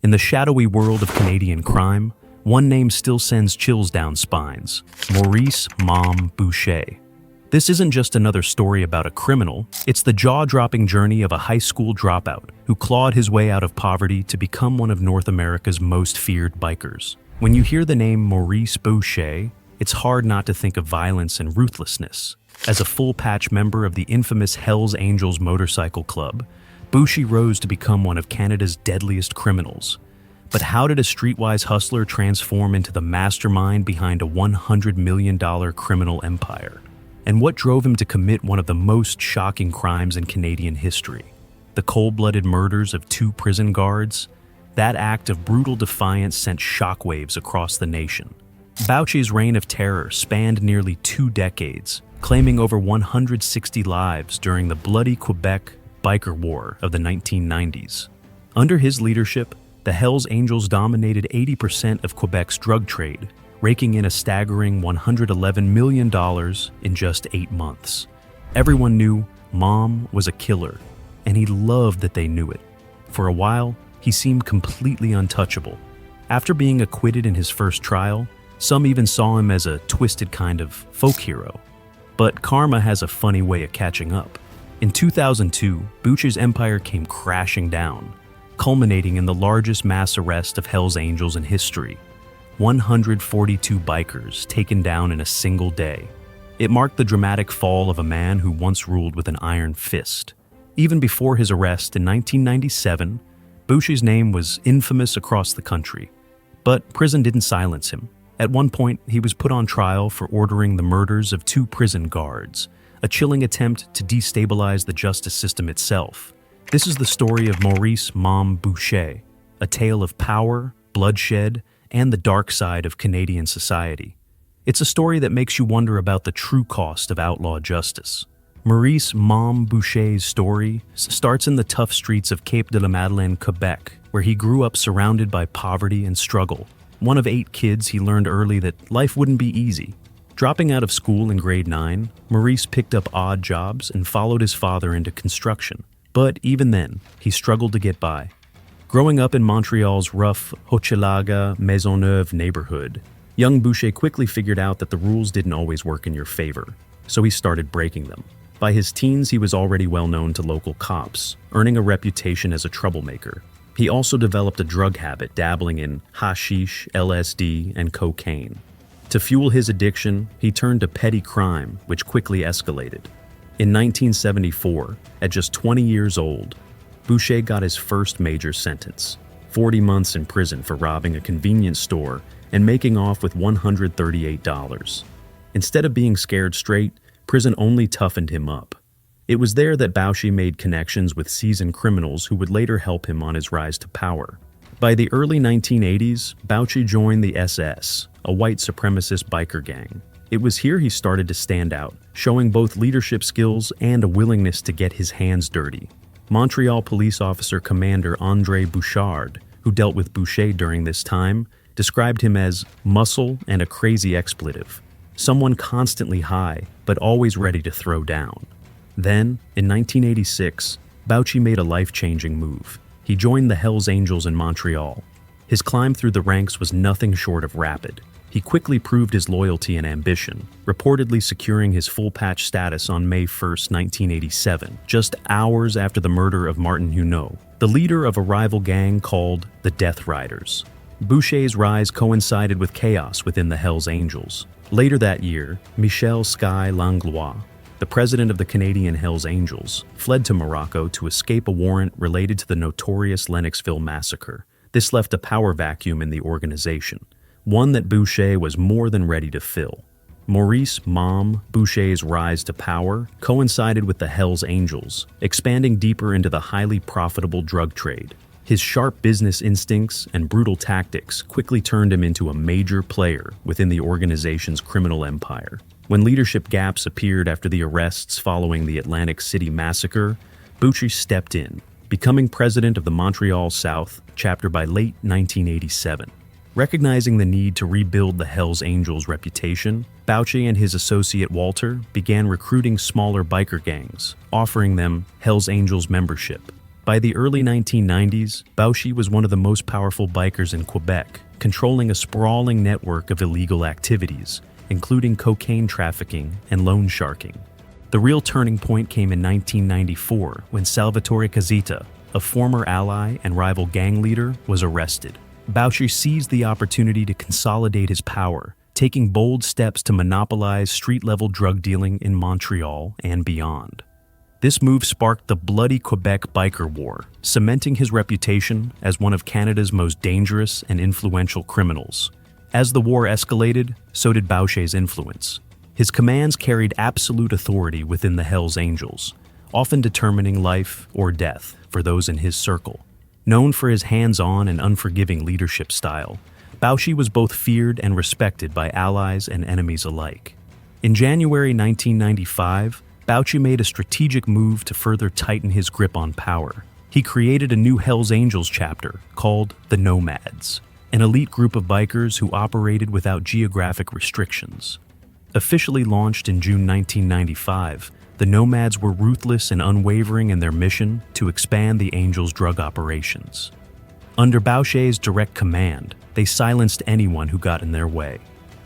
In the shadowy world of Canadian crime, one name still sends chills down spines: Maurice "Mom" Boucher. This isn't just another story about a criminal, it's the jaw-dropping journey of a high school dropout who clawed his way out of poverty to become one of North America's most feared bikers. When you hear the name Maurice Boucher, it's hard not to think of violence and ruthlessness. As a full-patch member of the infamous Hells Angels motorcycle club, Boucher rose to become one of Canada's deadliest criminals. But how did a streetwise hustler transform into the mastermind behind a $100 million criminal empire? And what drove him to commit one of the most shocking crimes in Canadian history? The cold-blooded murders of 2 prison guards? That act of brutal defiance sent shockwaves across the nation. Boucher's reign of terror spanned nearly 2 decades, claiming over 160 lives during the bloody Quebec biker war of the 1990s. Under his leadership, the Hells Angels dominated 80% of Quebec's drug trade, raking in a staggering $111 million in just 8 months. Everyone knew Mom was a killer, and he loved that they knew it. For a while, he seemed completely untouchable. After being acquitted in his first trial, some even saw him as a twisted kind of folk hero. But karma has a funny way of catching up. In 2002, Boucher's empire came crashing down, culminating in the largest mass arrest of Hells Angels in history. 142 bikers taken down in a single day. It marked the dramatic fall of a man who once ruled with an iron fist. Even before his arrest in 1997, Boucher's name was infamous across the country. But prison didn't silence him. At one point, he was put on trial for ordering the murders of 2 prison guards, a chilling attempt to destabilize the justice system itself. This is the story of Maurice "Mom" Boucher, a tale of power, bloodshed, and the dark side of Canadian society. It's a story that makes you wonder about the true cost of outlaw justice. Maurice "Mom" Boucher's story starts in the tough streets of Cape de la Madeleine, Quebec, where he grew up surrounded by poverty and struggle. One of 8 kids, he learned early that life wouldn't be easy. Dropping out of school in grade 9, Maurice picked up odd jobs and followed his father into construction. But even then, he struggled to get by. Growing up in Montreal's rough Hochelaga Maisonneuve neighborhood, young Boucher quickly figured out that the rules didn't always work in your favor, so he started breaking them. By his teens, he was already well known to local cops, earning a reputation as a troublemaker. He also developed a drug habit, dabbling in hashish, LSD, and cocaine. To fuel his addiction, he turned to petty crime, which quickly escalated. In 1974, at just 20 years old, Boucher got his first major sentence: 40 months in prison for robbing a convenience store and making off with $138. Instead of being scared straight, prison only toughened him up. It was there that Boucher made connections with seasoned criminals who would later help him on his rise to power. By the early 1980s, Boucher joined the SS, a white supremacist biker gang. It was here he started to stand out, showing both leadership skills and a willingness to get his hands dirty. Montreal police officer Commander André Bouchard, who dealt with Boucher during this time, described him as muscle and a crazy expletive, someone constantly high but always ready to throw down. Then, in 1986, Boucher made a life-changing move. He joined the Hells Angels in Montreal. His climb through the ranks was nothing short of rapid. He quickly proved his loyalty and ambition, reportedly securing his full-patch status on May 1, 1987, just hours after the murder of Martin Huneau, the leader of a rival gang called the Death Riders. Boucher's rise coincided with chaos within the Hells Angels. Later that year, Michel Sky Langlois, the president of the Canadian Hells Angels, fled to Morocco to escape a warrant related to the notorious Lennoxville massacre. This left a power vacuum in the organization, one that Boucher was more than ready to fill. Maurice "Mom" Boucher's rise to power coincided with the Hells Angels, expanding deeper into the highly profitable drug trade. His sharp business instincts and brutal tactics quickly turned him into a major player within the organization's criminal empire. When leadership gaps appeared after the arrests following the Atlantic City massacre, Boucher stepped in, becoming president of the Montreal South chapter by late 1987. Recognizing the need to rebuild the Hells Angels' reputation, Boucher and his associate Walter began recruiting smaller biker gangs, offering them Hells Angels membership. By the early 1990s, Boucher was one of the most powerful bikers in Quebec, controlling a sprawling network of illegal activities, including cocaine trafficking and loan sharking. The real turning point came in 1994 when Salvatore Casita, a former ally and rival gang leader, was arrested. Boucher seized the opportunity to consolidate his power, taking bold steps to monopolize street-level drug dealing in Montreal and beyond. This move sparked the bloody Quebec biker war, cementing his reputation as one of Canada's most dangerous and influential criminals. As the war escalated, so did Boucher's influence. His commands carried absolute authority within the Hells Angels, often determining life or death for those in his circle. Known for his hands-on and unforgiving leadership style, Boucher was both feared and respected by allies and enemies alike. In January 1995, Boucher made a strategic move to further tighten his grip on power. He created a new Hells Angels chapter called the Nomads, an elite group of bikers who operated without geographic restrictions. Officially launched in June 1995, the Nomads were ruthless and unwavering in their mission to expand the Angels' drug operations. Under Boucher's direct command, they silenced anyone who got in their way,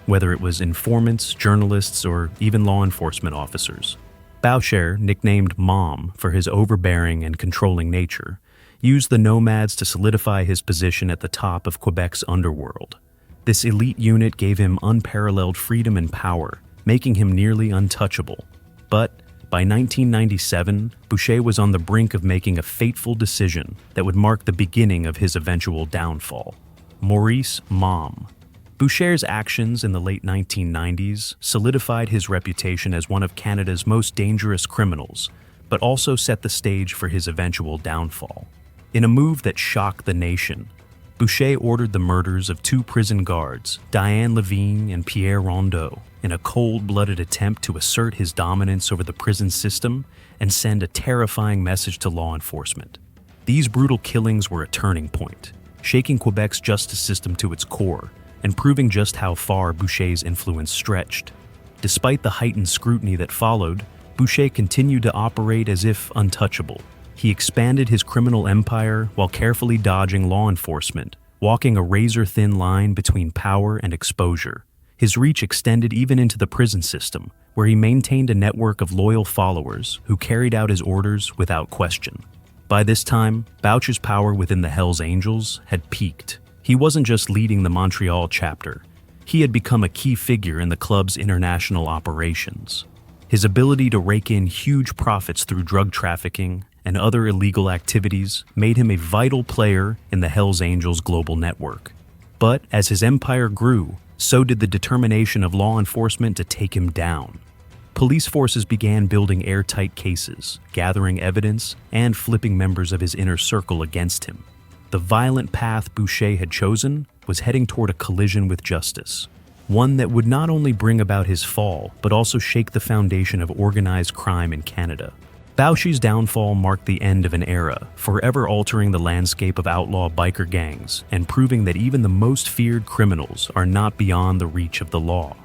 whether it was informants, journalists, or even law enforcement officers. Boucher, nicknamed Mom for his overbearing and controlling nature, used the Nomads to solidify his position at the top of Quebec's underworld. This elite unit gave him unparalleled freedom and power, making him nearly untouchable. But by 1997, Boucher was on the brink of making a fateful decision that would mark the beginning of his eventual downfall. Maurice Mom. Boucher's actions in the late 1990s solidified his reputation as one of Canada's most dangerous criminals, but also set the stage for his eventual downfall. In a move that shocked the nation, Boucher ordered the murders of two prison guards, Diane Lavigne and Pierre Rondeau, in a cold-blooded attempt to assert his dominance over the prison system and send a terrifying message to law enforcement. These brutal killings were a turning point, shaking Quebec's justice system to its core and proving just how far Boucher's influence stretched. Despite the heightened scrutiny that followed, Boucher continued to operate as if untouchable. He expanded his criminal empire while carefully dodging law enforcement, walking a razor-thin line between power and exposure. His reach extended even into the prison system, where he maintained a network of loyal followers who carried out his orders without question. By this time, Boucher's power within the Hells Angels had peaked. He wasn't just leading the Montreal chapter. He had become a key figure in the club's international operations. His ability to rake in huge profits through drug trafficking and other illegal activities made him a vital player in the Hells Angels global network. But as his empire grew, so did the determination of law enforcement to take him down. Police forces began building airtight cases, gathering evidence, and flipping members of his inner circle against him. The violent path Boucher had chosen was heading toward a collision with justice, one that would not only bring about his fall, but also shake the foundation of organized crime in Canada. Boucher's downfall marked the end of an era, forever altering the landscape of outlaw biker gangs and proving that even the most feared criminals are not beyond the reach of the law.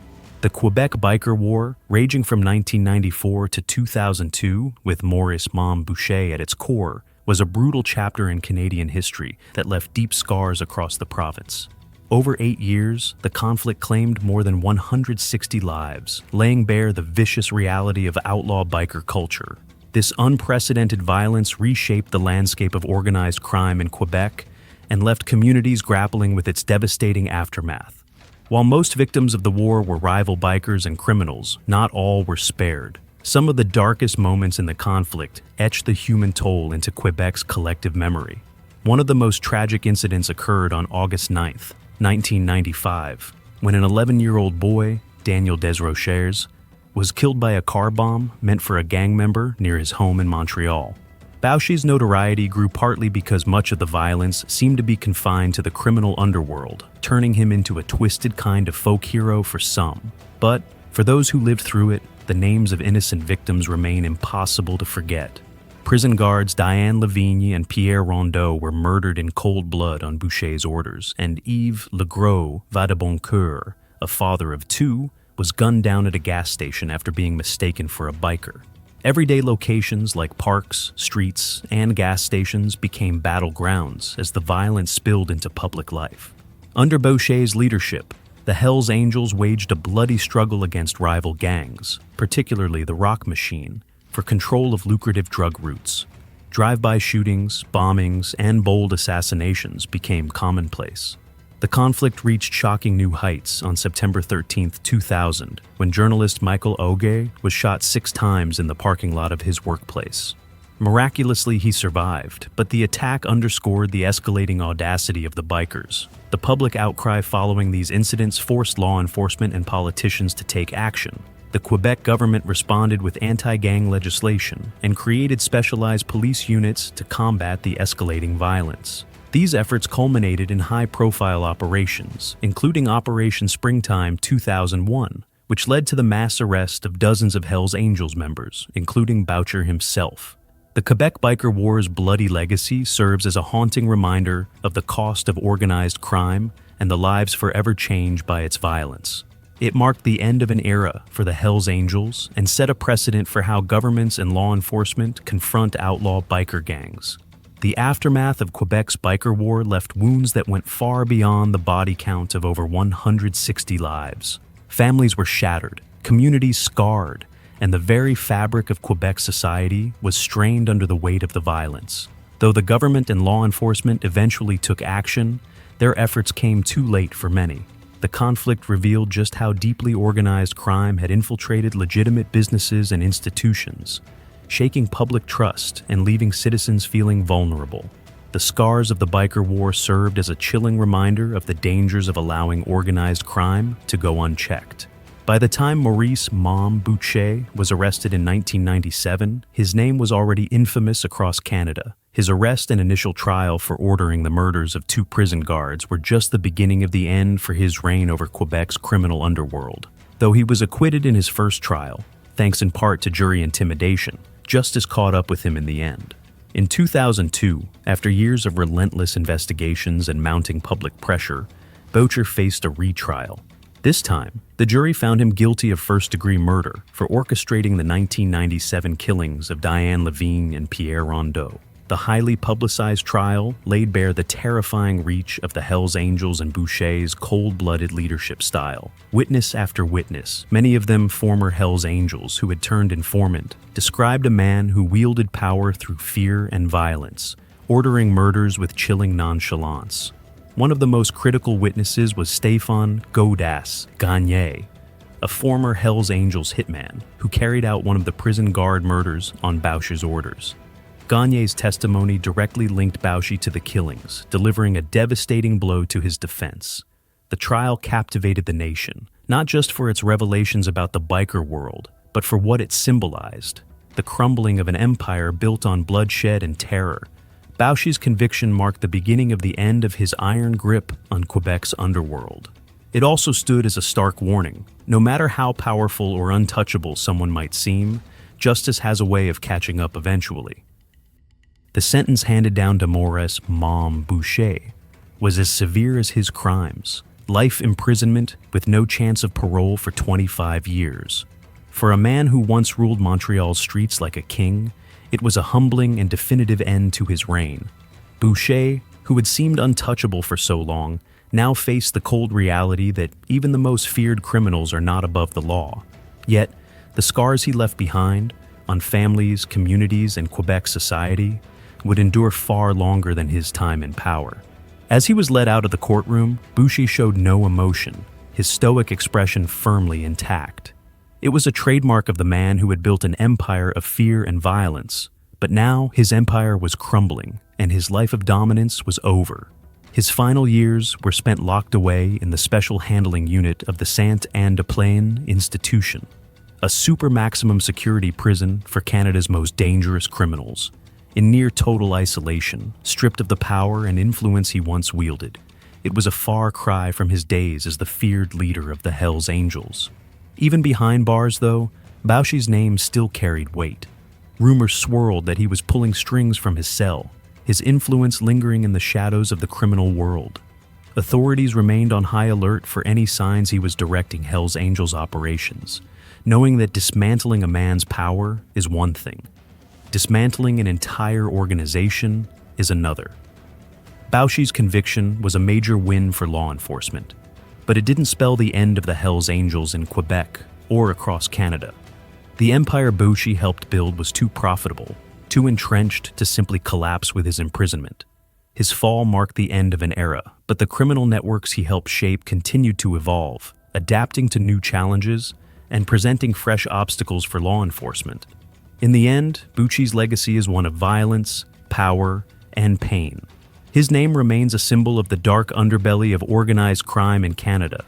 The Quebec Biker War, raging from 1994 to 2002 with Maurice Mom Boucher at its core, was a brutal chapter in Canadian history that left deep scars across the province. Over 8 years, the conflict claimed more than 160 lives, laying bare the vicious reality of outlaw biker culture. This unprecedented violence reshaped the landscape of organized crime in Quebec and left communities grappling with its devastating aftermath. While most victims of the war were rival bikers and criminals, not all were spared. Some of the darkest moments in the conflict etched the human toll into Quebec's collective memory. One of the most tragic incidents occurred on August 9th, 1995, when an 11-year-old boy, Daniel Desrochers, was killed by a car bomb meant for a gang member near his home in Montreal. Boucher's notoriety grew partly because much of the violence seemed to be confined to the criminal underworld, turning him into a twisted kind of folk hero for some. But for those who lived through it, the names of innocent victims remain impossible to forget. Prison guards Diane Lavigne and Pierre Rondeau were murdered in cold blood on Boucher's orders, and Yves Legros Vadeboncoeur, a father of two, was gunned down at a gas station after being mistaken for a biker. Everyday locations like parks, streets, and gas stations became battlegrounds as the violence spilled into public life. Under Boucher's leadership, the Hells Angels waged a bloody struggle against rival gangs, particularly the Rock Machine, for control of lucrative drug routes. Drive-by shootings, bombings, and bold assassinations became commonplace. The conflict reached shocking new heights on September 13, 2000, when journalist Michael Oge was shot 6 times in the parking lot of his workplace. Miraculously, he survived, but the attack underscored the escalating audacity of the bikers. The public outcry following these incidents forced law enforcement and politicians to take action. The Quebec government responded with anti-gang legislation and created specialized police units to combat the escalating violence. These efforts culminated in high-profile operations, including Operation Springtime 2001, which led to the mass arrest of dozens of Hells Angels members, including Boucher himself. The Quebec Biker War's bloody legacy serves as a haunting reminder of the cost of organized crime and the lives forever changed by its violence. It marked the end of an era for the Hells Angels and set a precedent for how governments and law enforcement confront outlaw biker gangs. The aftermath of Quebec's Biker War left wounds that went far beyond the body count of over 160 lives. Families were shattered, communities scarred, and the very fabric of Quebec society was strained under the weight of the violence. Though the government and law enforcement eventually took action, their efforts came too late for many. The conflict revealed just how deeply organized crime had infiltrated legitimate businesses and institutions, shaking public trust and leaving citizens feeling vulnerable. The scars of the Biker War served as a chilling reminder of the dangers of allowing organized crime to go unchecked. By the time Maurice Boucher was arrested in 1997, his name was already infamous across Canada. His arrest and initial trial for ordering the murders of 2 prison guards were just the beginning of the end for his reign over Quebec's criminal underworld. Though he was acquitted in his first trial, thanks in part to jury intimidation, justice caught up with him in the end. In 2002, after years of relentless investigations and mounting public pressure, Boucher faced a retrial. This time, the jury found him guilty of first-degree murder for orchestrating the 1997 killings of Diane Levine and Pierre Rondeau. The highly publicized trial laid bare the terrifying reach of the Hells Angels and Boucher's cold-blooded leadership style. Witness after witness, many of them former Hells Angels who had turned informant, described a man who wielded power through fear and violence, ordering murders with chilling nonchalance. One of the most critical witnesses was Stéphane Godas Gagné, a former Hells Angels hitman who carried out one of the prison guard murders on Boucher's orders. Gagné's testimony directly linked Boucher to the killings, delivering a devastating blow to his defense. The trial captivated the nation, not just for its revelations about the biker world, but for what it symbolized: the crumbling of an empire built on bloodshed and terror. Boucher's conviction marked the beginning of the end of his iron grip on Quebec's underworld. It also stood as a stark warning. No matter how powerful or untouchable someone might seem, justice has a way of catching up eventually. The sentence handed down to Maurice Boucher was as severe as his crimes: life imprisonment with no chance of parole for 25 years. For a man who once ruled Montreal's streets like a king, it was a humbling and definitive end to his reign. Boucher, who had seemed untouchable for so long, now faced the cold reality that even the most feared criminals are not above the law. Yet, the scars he left behind, on families, communities, and Quebec society, would endure far longer than his time in power. As he was led out of the courtroom, Boucher showed no emotion, his stoic expression firmly intact. It was a trademark of the man who had built an empire of fear and violence, but now his empire was crumbling, and his life of dominance was over. His final years were spent locked away in the special handling unit of the Saint-Anne-de-Plaine Institution, a super maximum security prison for Canada's most dangerous criminals. In near total isolation, stripped of the power and influence he once wielded, it was a far cry from his days as the feared leader of the Hells Angels. Even behind bars, though, Boucher's name still carried weight. Rumors swirled that he was pulling strings from his cell, his influence lingering in the shadows of the criminal world. Authorities remained on high alert for any signs he was directing Hells Angels operations, knowing that dismantling a man's power is one thing. Dismantling an entire organization is another. Boucher's conviction was a major win for law enforcement, but it didn't spell the end of the Hells Angels in Quebec or across Canada. The empire Boucher helped build was too profitable, too entrenched to simply collapse with his imprisonment. His fall marked the end of an era, but the criminal networks he helped shape continued to evolve, adapting to new challenges and presenting fresh obstacles for law enforcement. In the end, Boucher's legacy is one of violence, power, and pain. His name remains a symbol of the dark underbelly of organized crime in Canada,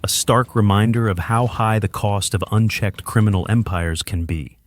a stark reminder of how high the cost of unchecked criminal empires can be.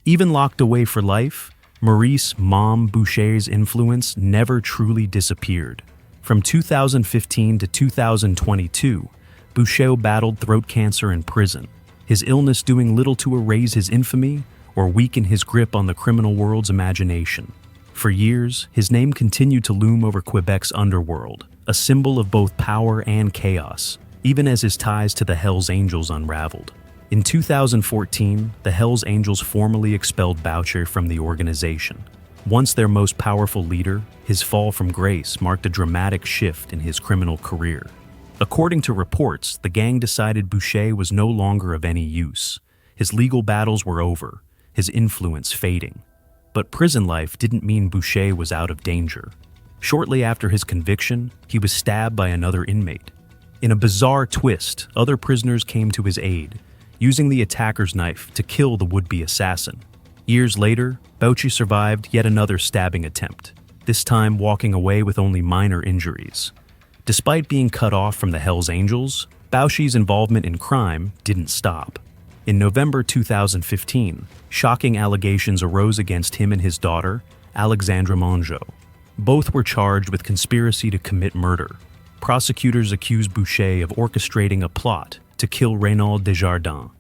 Even locked away for life, Maurice "Mom" Boucher's influence never truly disappeared. From 2015 to 2022, Boucher battled throat cancer in prison, his illness doing little to erase his infamy or weaken his grip on the criminal world's imagination. For years, his name continued to loom over Quebec's underworld, a symbol of both power and chaos, even as his ties to the Hells Angels unraveled. In 2014, the Hells Angels formally expelled Boucher from the organization. Once their most powerful leader, his fall from grace marked a dramatic shift in his criminal career. According to reports, the gang decided Boucher was no longer of any use. His legal battles were over, his influence fading. But prison life didn't mean Boucher was out of danger. Shortly after his conviction, he was stabbed by another inmate. In a bizarre twist, other prisoners came to his aid, using the attacker's knife to kill the would-be assassin. Years later, Boucher survived yet another stabbing attempt, this time walking away with only minor injuries. Despite being cut off from the Hells Angels, Boucher's involvement in crime didn't stop. In November 2015, shocking allegations arose against him and his daughter, Alexandra Mongeau. Both were charged with conspiracy to commit murder. Prosecutors accused Boucher of orchestrating a plot to kill Renaud Desjardins,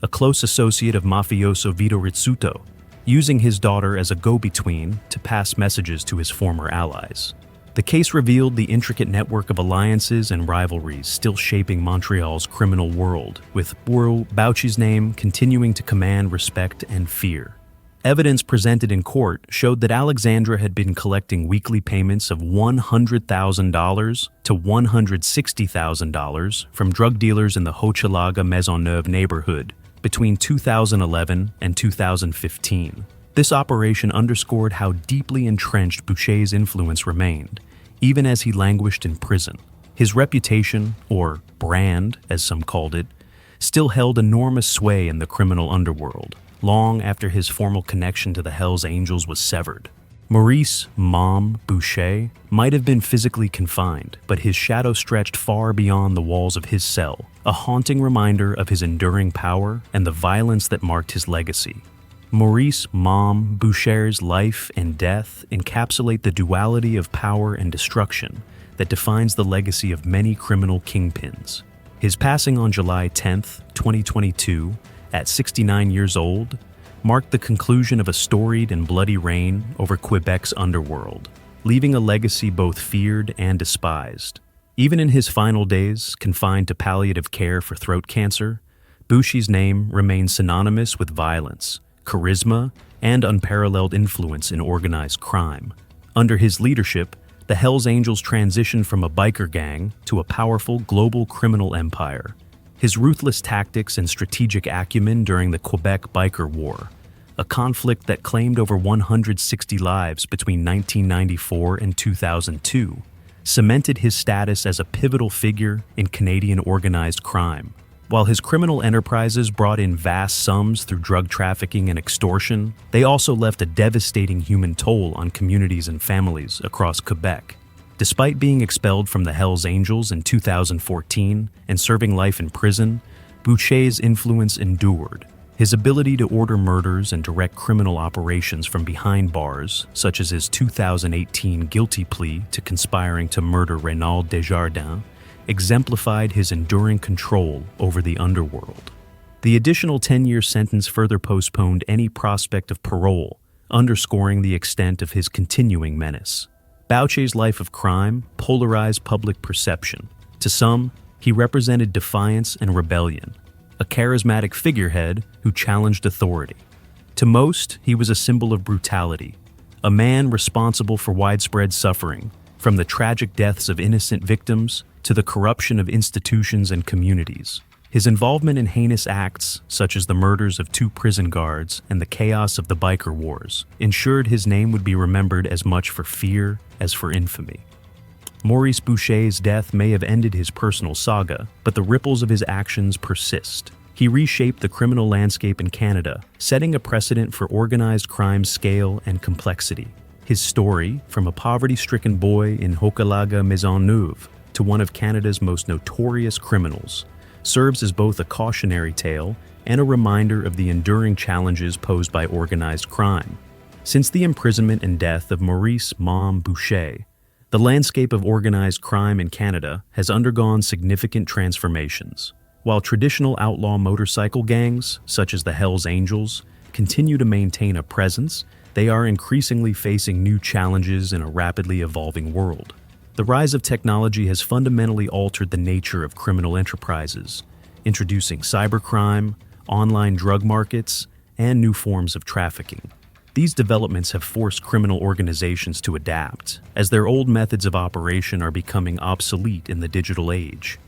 a close associate of mafioso Vito Rizzuto, using his daughter as a go-between to pass messages to his former allies. The case revealed the intricate network of alliances and rivalries still shaping Montreal's criminal world, with Boucher's name continuing to command respect and fear. Evidence presented in court showed that Alexandra had been collecting weekly payments of $100,000 to $160,000 from drug dealers in the Hochelaga Maisonneuve neighborhood between 2011 and 2015. This operation underscored how deeply entrenched Boucher's influence remained, even as he languished in prison. His reputation, or brand as some called it, still held enormous sway in the criminal underworld, long after his formal connection to the Hells Angels was severed. Maurice "Mom" Boucher might have been physically confined, but his shadow stretched far beyond the walls of his cell, a haunting reminder of his enduring power and the violence that marked his legacy. Maurice "Mom" Boucher's life and death encapsulate the duality of power and destruction that defines the legacy of many criminal kingpins. His passing on July 10, 2022, at 69 years old, marked the conclusion of a storied and bloody reign over Quebec's underworld, leaving a legacy both feared and despised. Even in his final days, confined to palliative care for throat cancer, Boucher's name remains synonymous with violence, charisma, and unparalleled influence in organized crime. Under his leadership, the Hells Angels transitioned from a biker gang to a powerful global criminal empire. His ruthless tactics and strategic acumen during the Quebec Biker War, a conflict that claimed over 160 lives between 1994 and 2002, cemented his status as a pivotal figure in Canadian organized crime. While his criminal enterprises brought in vast sums through drug trafficking and extortion, they also left a devastating human toll on communities and families across Quebec. Despite being expelled from the Hells Angels in 2014 and serving life in prison, Boucher's influence endured. His ability to order murders and direct criminal operations from behind bars, such as his 2018 guilty plea to conspiring to murder Renaud Desjardins, exemplified his enduring control over the underworld. The additional 10-year sentence further postponed any prospect of parole, underscoring the extent of his continuing menace. Boucher's life of crime polarized public perception. To some, he represented defiance and rebellion. a charismatic figurehead who challenged authority. To most, he was a symbol of brutality, a man responsible for widespread suffering, from the tragic deaths of innocent victims to the corruption of institutions and communities. His involvement in heinous acts, such as the murders of 2 prison guards and the chaos of the biker wars, ensured his name would be remembered as much for fear as for infamy. Maurice Boucher's death may have ended his personal saga, but the ripples of his actions persist. He reshaped the criminal landscape in Canada, setting a precedent for organized crime's scale and complexity. His story, from a poverty-stricken boy in Hochelaga Maisonneuve to one of Canada's most notorious criminals, serves as both a cautionary tale and a reminder of the enduring challenges posed by organized crime. Since the imprisonment and death of Maurice Boucher, the landscape of organized crime in Canada has undergone significant transformations. While traditional outlaw motorcycle gangs, such as the Hells Angels, continue to maintain a presence, they are increasingly facing new challenges in a rapidly evolving world. The rise of technology has fundamentally altered the nature of criminal enterprises, introducing cybercrime, online drug markets, and new forms of trafficking. These developments have forced criminal organizations to adapt, as their old methods of operation are becoming obsolete in the digital age.